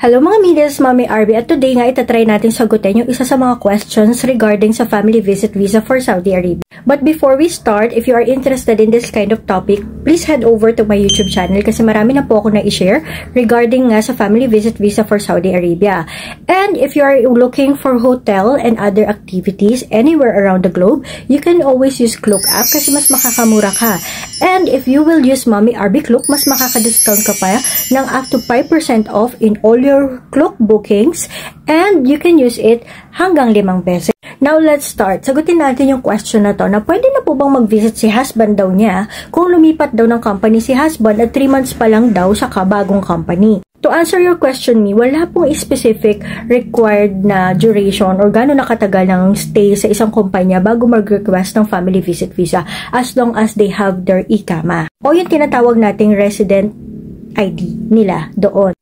Hello mga Midas, Mami Arby, at today nga itatry natin sagutin yung isa sa mga questions regarding sa family visit visa for Saudi Arabia. But before we start, if you are interested in this kind of topic, please head over to my YouTube channel kasi marami na po ako na i-share regarding nga sa family visit visa for Saudi Arabia. And if you are looking for hotel and other activities anywhere around the globe, you can always use Klook app kasi mas makakamura ka. And if you will use Mami Arby Klook, mas makaka-discount ka pa ng up to 5% off in all your Klook bookings, and you can use it hanggang 5 beses. Now, let's start. Sagutin natin yung question na to, na pwede na po bang mag-visit si husband daw niya kung lumipat daw ng company si husband at 3 months pa lang daw sa kabagong company. To answer your question, wala pong specific required na duration or gano'n nakatagal ng stay sa isang kumpanya bago mag-request ng family visit visa as long as they have their ikama o yung tinatawag nating resident ID nila doon.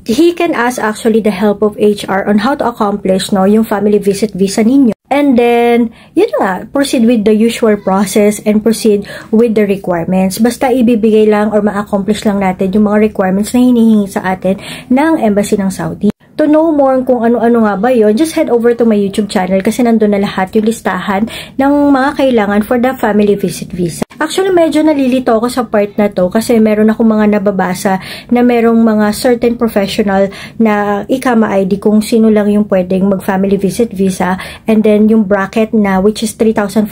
He can ask actually the help of HR on how to accomplish yung family visit visa ninyo. And then, yun nga, proceed with the usual process and proceed with the requirements. Basta ibibigay lang or ma-accomplish lang natin yung mga requirements na hinihingi sa atin ng Embassy ng Saudi. To know more kung ano-ano nga ba yun, just head over to my YouTube channel kasi nandun na lahat yung listahan ng mga kailangan for the family visit visa. Actually, medyo nalilito ako sa part na to kasi meron akong mga nababasa na merong mga certain professional na ikama ID kung sino lang yung pwedeng mag-family visit visa, and then yung bracket na which is 3,500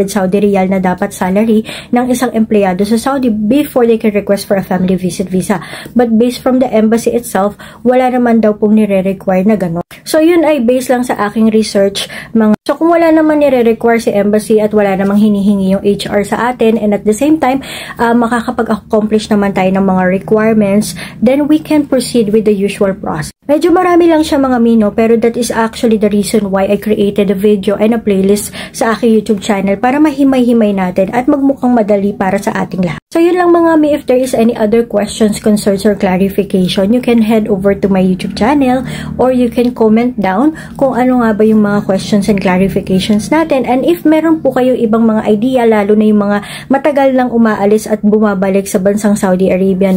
Saudi Riyal na dapat salary ng isang empleyado sa Saudi before they can request for a family visit visa. But based from the embassy itself, wala naman daw pong nire-require na gano'n. So, yun ay based lang sa aking research. So, kung wala naman nire-require si embassy at wala namang hinihingi yung HR sa atin, and at the same time, makakapag-accomplish naman tayo ng mga requirements, then we can proceed with the usual process. Medyo marami lang siya mga mino, pero that is actually the reason why I created a video and a playlist sa aking YouTube channel para mahimay-himay natin at magmukhang madali para sa ating lahat. So, yun lang mga mi. If there is any other questions, concerns, or clarification, you can head over to my YouTube channel or you can comment down kung ano nga ba yung mga questions and clarifications natin. And if meron po kayong ibang mga idea, lalo na yung mga matagal nang umaalis at bumabalik sa bansang Saudi Arabia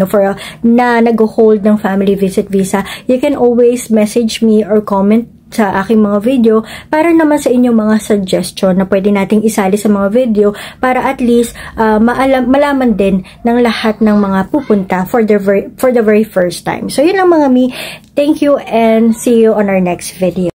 na nag-hold ng family visit visa, you can always message me or comment sa aking mga video para naman sa inyong mga suggestion na pwede nating isali sa mga video para at least malaman din ng lahat ng mga pupunta for the very first time. So, yun lang mga mi. Thank you and see you on our next video.